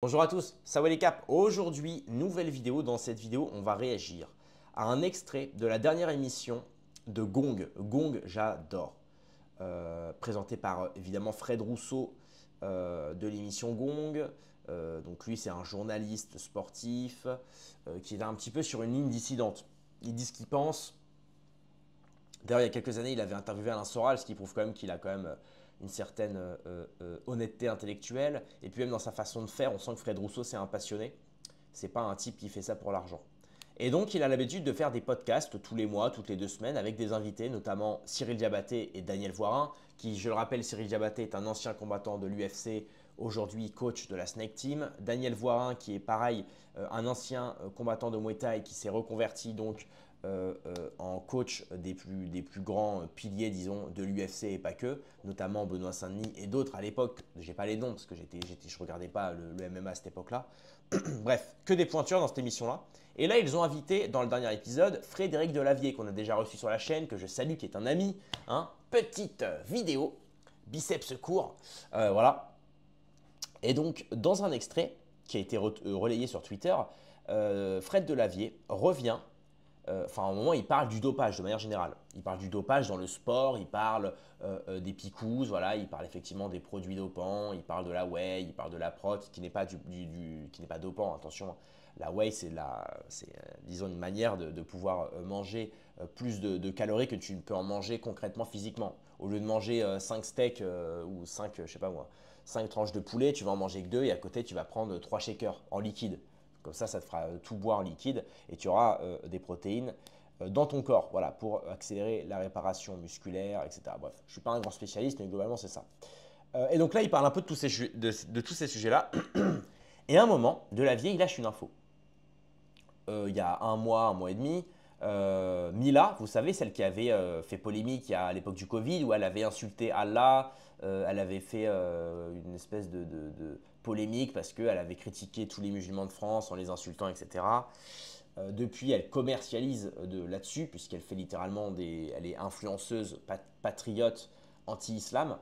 Bonjour à tous, ça va les caps. Aujourd'hui, nouvelle vidéo. Dans cette vidéo, on va réagir à un extrait de la dernière émission de Gong. Gong, j'adore. Présenté par évidemment Fred Rousseau de l'émission Gong. Donc lui, c'est un journaliste sportif qui est un petit peu sur une ligne dissidente. Il dit ce qu'il pense. D'ailleurs, il y a quelques années, il avait interviewé Alain Soral, ce qui prouve quand même qu'il a quand même une certaine honnêteté intellectuelle. Et puis même dans sa façon de faire, on sent que Fred Rousseau, c'est un passionné. C'est pas un type qui fait ça pour l'argent. Et donc, il a l'habitude de faire des podcasts tous les mois, toutes les 2 semaines, avec des invités, notamment Cyril Diabaté et Daniel Voirin, qui, je le rappelle, Cyril Diabaté est un ancien combattant de l'UFC, aujourd'hui coach de la Snake Team. Daniel Voirin, qui est pareil, un ancien combattant de Muay Thai, qui s'est reconverti donc en coach des plus grands piliers, disons, de l'UFC et pas que, notamment Benoît Saint-Denis et d'autres à l'époque. Je n'ai pas les noms parce que je ne regardais pas le MMA à cette époque-là. Bref, que des pointures dans cette émission-là. Et là, ils ont invité dans le dernier épisode Frédéric Delavier, qu'on a déjà reçu sur la chaîne, que je salue, qui est un ami. Hein. Petite vidéo, biceps court. Voilà. Et donc, dans un extrait qui a été relayé sur Twitter, Fred Delavier revient. Enfin, à un moment, il parle du dopage de manière générale. Il parle du dopage dans le sport, il parle des picousses, voilà, il parle effectivement des produits dopants, il parle de la whey, il parle de la prot, qui n'est pas, qui n'est pas dopant. Attention, la whey, c'est disons une manière de pouvoir manger plus de calories que tu peux en manger concrètement physiquement. Au lieu de manger 5 steaks ou 5, je sais pas moi, 5 tranches de poulet, tu vas en manger que 2 et à côté, tu vas prendre 3 shakers en liquide. Comme ça te fera tout boire en liquide et tu auras des protéines dans ton corps, voilà, pour accélérer la réparation musculaire, etc. Bref, je ne suis pas un grand spécialiste, mais globalement, c'est ça. Et donc là, il parle un peu de tous ces sujets-là. Et à un moment, Delavier, il lâche une info. Il y a un mois et demi, Mila, vous savez, celle qui avait fait polémique à l'époque du Covid, où elle avait insulté Allah, elle avait fait une espèce de polémique parce qu'elle avait critiqué tous les musulmans de France en les insultant, etc. Depuis, elle commercialise là-dessus, puisqu'elle fait littéralement elle est influenceuse, patriote, anti-islam.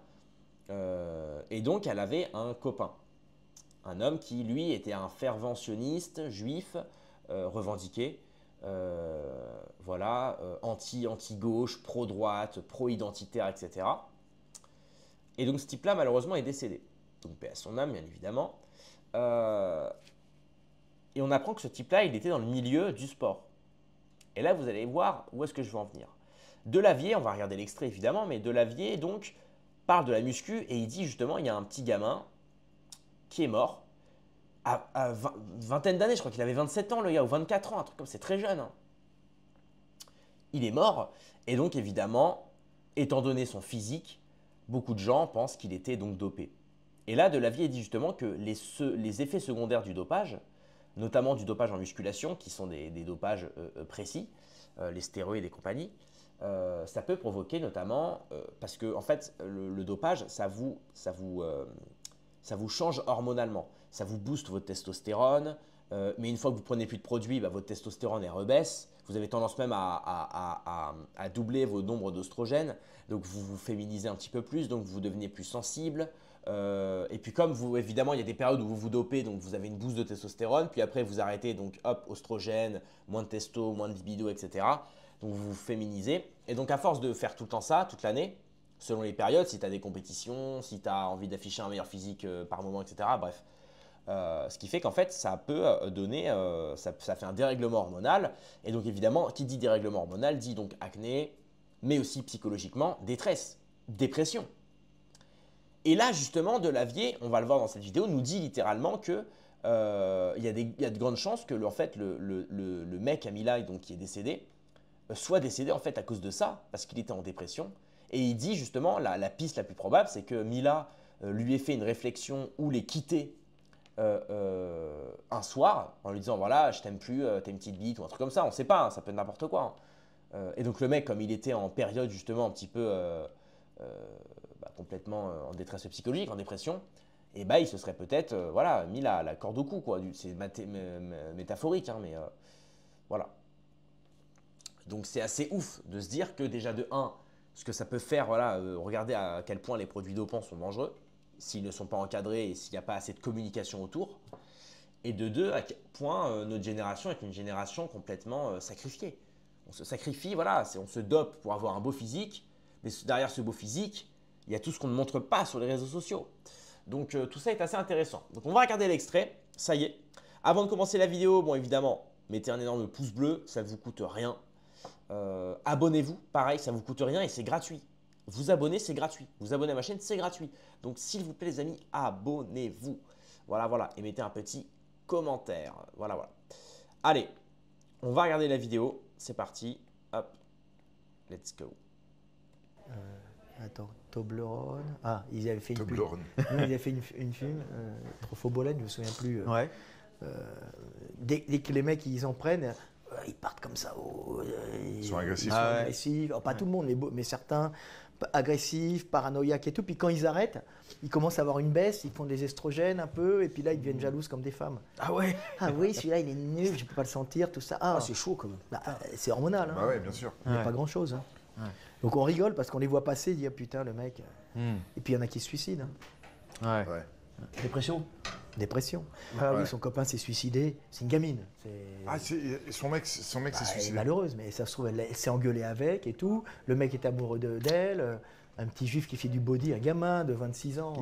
Et donc, elle avait un copain, un homme qui, lui, était un fervent sioniste, juif, revendiqué, voilà, anti-gauche, pro-droite, pro-identitaire, etc. Et donc ce type-là, malheureusement, est décédé. Donc paix à son âme, bien évidemment. Et on apprend que ce type-là, il était dans le milieu du sport. Et là, vous allez voir où est-ce que je veux en venir. Delavier, on va regarder l'extrait évidemment, mais Delavier, donc, parle de la muscu et il dit justement, il y a un petit gamin qui est mort à vingtaine d'années, je crois qu'il avait 27 ans le gars, ou 24 ans, un truc comme ça, c'est très jeune. Hein. Il est mort, et donc évidemment, étant donné son physique, beaucoup de gens pensent qu'il était donc dopé. Et là, Delavier dit justement que les effets secondaires du dopage, notamment du dopage en musculation, qui sont des dopages précis, les stéroïdes et compagnie, ça peut provoquer notamment, parce que en fait, le dopage, ça vous change hormonalement. Ça vous booste votre testostérone, mais une fois que vous prenez plus de produits, bah, votre testostérone est rebaisse. Vous avez tendance même à doubler vos nombres d'oestrogènes. Donc vous vous féminisez un petit peu plus, donc vous devenez plus sensible. Et puis comme vous, évidemment, il y a des périodes où vous vous dopez, donc vous avez une boost de testostérone. Puis après, vous arrêtez, donc hop, oestrogène, moins de testo, moins de libido, etc. Donc vous vous féminisez. Et donc à force de faire tout le temps ça, toute l'année, selon les périodes, si tu as des compétitions, si tu as envie d'afficher un meilleur physique par moment, etc. Bref. Ce qui fait qu'en fait, ça peut donner, ça fait un dérèglement hormonal. Et donc évidemment, qui dit dérèglement hormonal dit donc acné, mais aussi psychologiquement, détresse, dépression. Et là, justement, Delavier, on va le voir dans cette vidéo, nous dit littéralement que il y a de grandes chances que en fait, le mec Amila, donc, qui est décédé, soit décédé en fait à cause de ça, parce qu'il était en dépression. Et il dit justement, la piste la plus probable, c'est que Mila lui ait fait une réflexion ou l'ait quitté un soir en lui disant voilà, je t'aime plus, t'es une petite bite ou un truc comme ça, on sait pas, hein, ça peut être n'importe quoi. Hein. Et donc le mec, comme il était en période justement un petit peu complètement en détresse psychologique, en dépression, et bah il se serait peut-être voilà, mis la corde au cou, quoi. C'est métaphorique, hein, mais voilà. Donc c'est assez ouf de se dire que déjà de 1, ce que ça peut faire, voilà, regardez à quel point les produits dopants sont dangereux, s'ils ne sont pas encadrés et s'il n'y a pas assez de communication autour. Et de deux, à quel point notre génération est une génération complètement sacrifiée. On se sacrifie, voilà, on se dope pour avoir un beau physique, mais derrière ce beau physique, il y a tout ce qu'on ne montre pas sur les réseaux sociaux. Donc tout ça est assez intéressant. Donc on va regarder l'extrait, ça y est. Avant de commencer la vidéo, bon évidemment, mettez un énorme pouce bleu, ça ne vous coûte rien. Abonnez-vous, pareil, ça ne vous coûte rien et c'est gratuit. Vous abonner, c'est gratuit. Vous abonnez à ma chaîne, c'est gratuit. Donc s'il vous plaît les amis, abonnez-vous. Voilà, voilà, et mettez un petit commentaire. Voilà, voilà. Allez, on va regarder la vidéo. C'est parti. Hop, let's go. Attends, Toblerone. Ah, ils avaient fait une pub. Toblerone. Non, ils avaient fait une pub, Trophobolène, je me souviens plus. Ouais. Dès que les mecs ils en prennent, ils partent comme ça. Ils sont agressifs. Ils sont agressifs. Alors, pas tout le monde, mais certains agressifs, paranoïaques et tout. Puis quand ils arrêtent, ils commencent à avoir une baisse, ils font des estrogènes un peu, et puis là ils deviennent jalouses comme des femmes. Ah ouais. Ah oui, celui-là il est nul, je peux pas le sentir, tout ça. Ah, C'est chaud quand même. bah, c'est hormonal. Hein. Bah ouais, bien sûr. Il n'y a Ouais. pas grand chose. Hein. Ouais. Donc on rigole parce qu'on les voit passer, il dit ah putain le mec. Et puis il y en a qui se suicident. Hein. Ouais. Ouais. Dépression. Dépression. Ah Ouais. oui, son copain s'est suicidé. C'est une gamine. Ah, son mec s'est Elle est suicidé. malheureuse, mais ça se trouve, elle s'est engueulée avec et tout. Le mec est amoureux d'elle. Un petit juif qui fait du body, un gamin de 26 ans,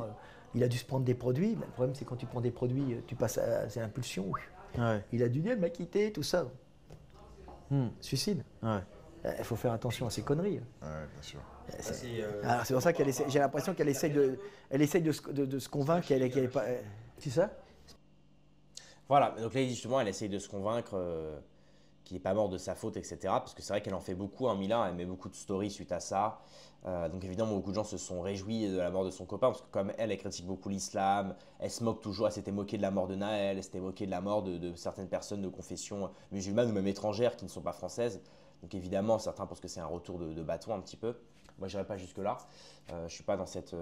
il a dû se prendre des produits. Mais le problème, c'est quand tu prends des produits, tu passes à c'est l'impulsion. Ouais. Il a dû dire, elle m'a quitté, tout ça. Suicide. Ouais. Il faut faire attention à ces conneries. Ouais, bien sûr. Alors, c'est pour ça qu'elle essaie, j'ai l'impression qu'elle essaye de se convaincre qu'elle est pas. C'est ça? Voilà, donc là justement, elle essaye de se convaincre qu'il n'est pas mort de sa faute, etc. Parce que c'est vrai qu'elle en fait beaucoup, hein, Mila, elle met beaucoup de stories suite à ça. Donc évidemment, beaucoup de gens se sont réjouis de la mort de son copain, parce que comme elle critique beaucoup l'islam, elle se moque toujours, elle s'était moquée de la mort de Naël, elle s'était moquée de la mort de certaines personnes de confession musulmane ou même étrangères qui ne sont pas françaises. Donc évidemment, certains pensent que c'est un retour de bâton un petit peu. Moi, je n'irai pas jusque-là. Je ne suis pas dans cette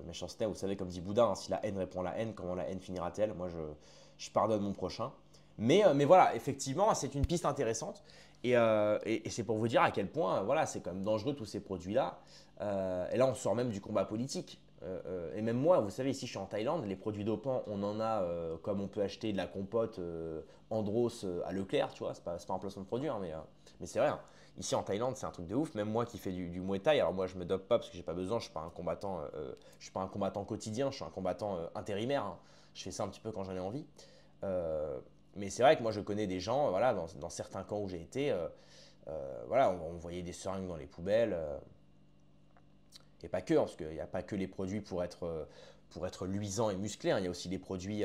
méchanceté. Vous savez, comme dit Bouddha, hein, si la haine répond à la haine, comment la haine finira-t-elle? Moi, je pardonne mon prochain. Mais voilà, effectivement, c'est une piste intéressante. Et c'est pour vous dire à quel point voilà, c'est quand même dangereux tous ces produits-là. Et là, on sort même du combat politique. Et même moi, vous savez, ici, je suis en Thaïlande. Les produits dopants, on en a comme on peut acheter de la compote Andros à Leclerc, tu vois. C'est pas un placement de produit, hein, mais c'est vrai. Hein. Ici en Thaïlande, c'est un truc de ouf. Même moi qui fais du Muay Thai, alors moi je me dope pas parce que j'ai pas besoin. Je suis pas un combattant, je suis pas un combattant quotidien. Je suis un combattant intérimaire. Hein. Je fais ça un petit peu quand j'en ai envie. Mais c'est vrai que moi je connais des gens, voilà, dans certains camps où j'ai été, voilà, on voyait des seringues dans les poubelles. Et pas que, hein, parce qu'il n'y a pas que les produits pour être luisant et musclé. Hein. Il y a aussi des produits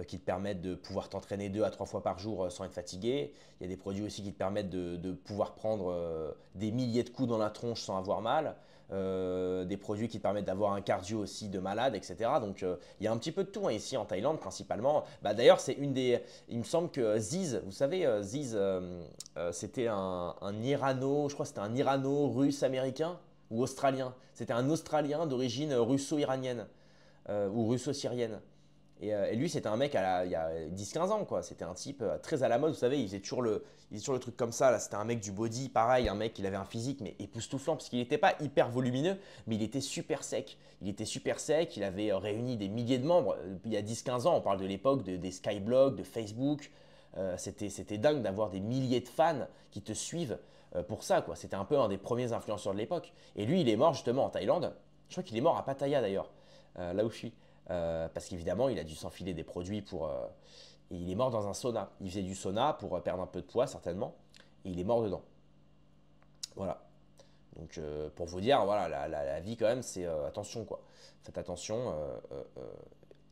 qui te permettent de pouvoir t'entraîner 2 à 3 fois par jour sans être fatigué. Il y a des produits aussi qui te permettent de pouvoir prendre des milliers de coups dans la tronche sans avoir mal. Des produits qui te permettent d'avoir un cardio aussi de malade, etc. Donc il y a un petit peu de tout hein, ici en Thaïlande principalement. Bah, d'ailleurs, c'est une des. Il me semble que Ziz, vous savez, Ziz, c'était un Irano, je crois que c'était un Irano-russe américain ou australien. C'était un Australien d'origine russo-iranienne ou russo-syrienne. Et lui, c'était un mec il y a 10-15 ans, quoi. C'était un type très à la mode, vous savez, il faisait toujours le truc comme ça. Là, c'était un mec du body, pareil, un mec, il avait un physique mais époustouflant parce qu'il n'était pas hyper volumineux, mais il était super sec. Il était super sec, il avait réuni des milliers de membres. Il y a 10-15 ans, on parle de l'époque des Skyblogs, de Facebook. C'était dingue d'avoir des milliers de fans qui te suivent pour ça, quoi. C'était un peu un des premiers influenceurs de l'époque. Et lui, il est mort justement en Thaïlande. Je crois qu'il est mort à Pattaya d'ailleurs, là où je suis. Parce qu'évidemment, il a dû s'enfiler des produits pour. Et il est mort dans un sauna. Il faisait du sauna pour perdre un peu de poids, certainement. Et il est mort dedans. Voilà. Donc, pour vous dire, voilà, la vie, quand même, c'est attention, quoi. Faites attention.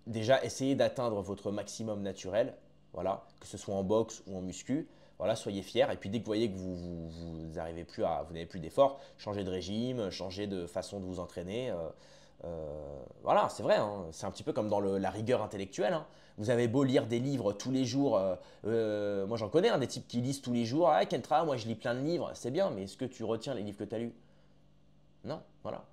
Déjà, essayez d'atteindre votre maximum naturel. Voilà. Que ce soit en boxe ou en muscu. Voilà, soyez fiers. Et puis, dès que vous voyez que vous n'avez plus d'effort, changez de régime, changez de façon de vous entraîner. Voilà, c'est vrai, hein. C'est un petit peu comme dans la rigueur intellectuelle. Hein. Vous avez beau lire des livres tous les jours, moi j'en connais, hein, des types qui lisent tous les jours. Ah, Kentra, moi je lis plein de livres, c'est bien, mais est-ce que tu retiens les livres que tu as lus? Non, voilà.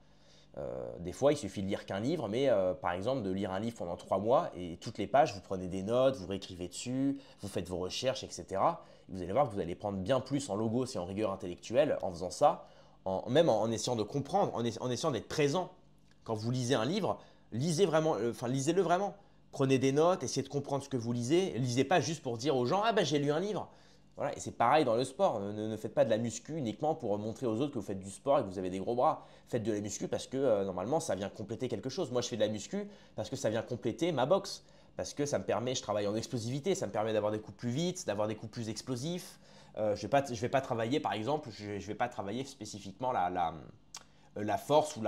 Des fois, il suffit de lire qu'un livre, mais par exemple de lire un livre pendant 3 mois et toutes les pages, vous prenez des notes, vous réécrivez dessus, vous faites vos recherches, etc. Et vous allez voir que vous allez prendre bien plus en logos et en rigueur intellectuelle en faisant ça, même en essayant de comprendre, en essayant d'être présent. Quand vous lisez un livre, lisez vraiment, lisez-le vraiment. Prenez des notes, essayez de comprendre ce que vous lisez. Lisez pas juste pour dire aux gens « Ah ben j'ai lu un livre ». Voilà, et c'est pareil dans le sport. Ne faites pas de la muscu uniquement pour montrer aux autres que vous faites du sport et que vous avez des gros bras. Faites de la muscu parce que normalement, ça vient compléter quelque chose. Moi, je fais de la muscu parce que ça vient compléter ma boxe. Parce que ça me permet, je travaille en explosivité, ça me permet d'avoir des coups plus vite, d'avoir des coups plus explosifs. Je ne vais pas travailler, par exemple, je vais pas travailler spécifiquement la force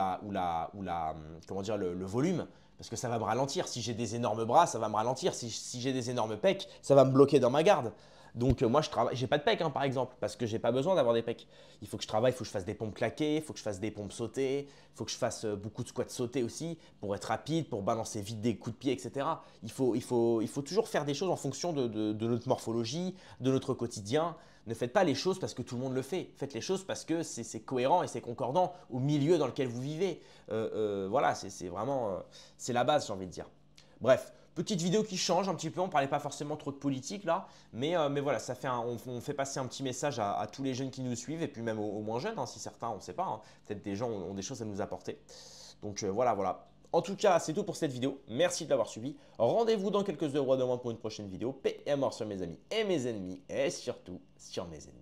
comment dire, le volume. Parce que ça va me ralentir. Si j'ai des énormes bras, ça va me ralentir. Si j'ai des énormes pecs, ça va me bloquer dans ma garde. Donc moi, je travaille, j'ai pas de pecs hein, par exemple, parce que j'ai pas besoin d'avoir des pecs. Il faut que je travaille, il faut que je fasse des pompes claquées, il faut que je fasse des pompes sautées, il faut que je fasse beaucoup de squats sautés aussi pour être rapide, pour balancer vite des coups de pied, etc. Il faut toujours faire des choses en fonction de notre morphologie, de notre quotidien. Ne faites pas les choses parce que tout le monde le fait. Faites les choses parce que c'est cohérent et c'est concordant au milieu dans lequel vous vivez. Voilà, c'est vraiment c'est la base, j'ai envie de dire. Bref. Petite vidéo qui change un petit peu, on ne parlait pas forcément trop de politique là, mais voilà, ça fait on fait passer un petit message à tous les jeunes qui nous suivent et puis même aux moins jeunes, hein, si certains, on ne sait pas, hein, peut-être des gens ont des choses à nous apporter. Donc voilà, voilà. En tout cas, c'est tout pour cette vidéo. Merci de l'avoir suivi. Rendez-vous dans quelques heures ou à demain pour une prochaine vidéo. Paix et mort sur mes amis et mes ennemis et surtout sur mes ennemis.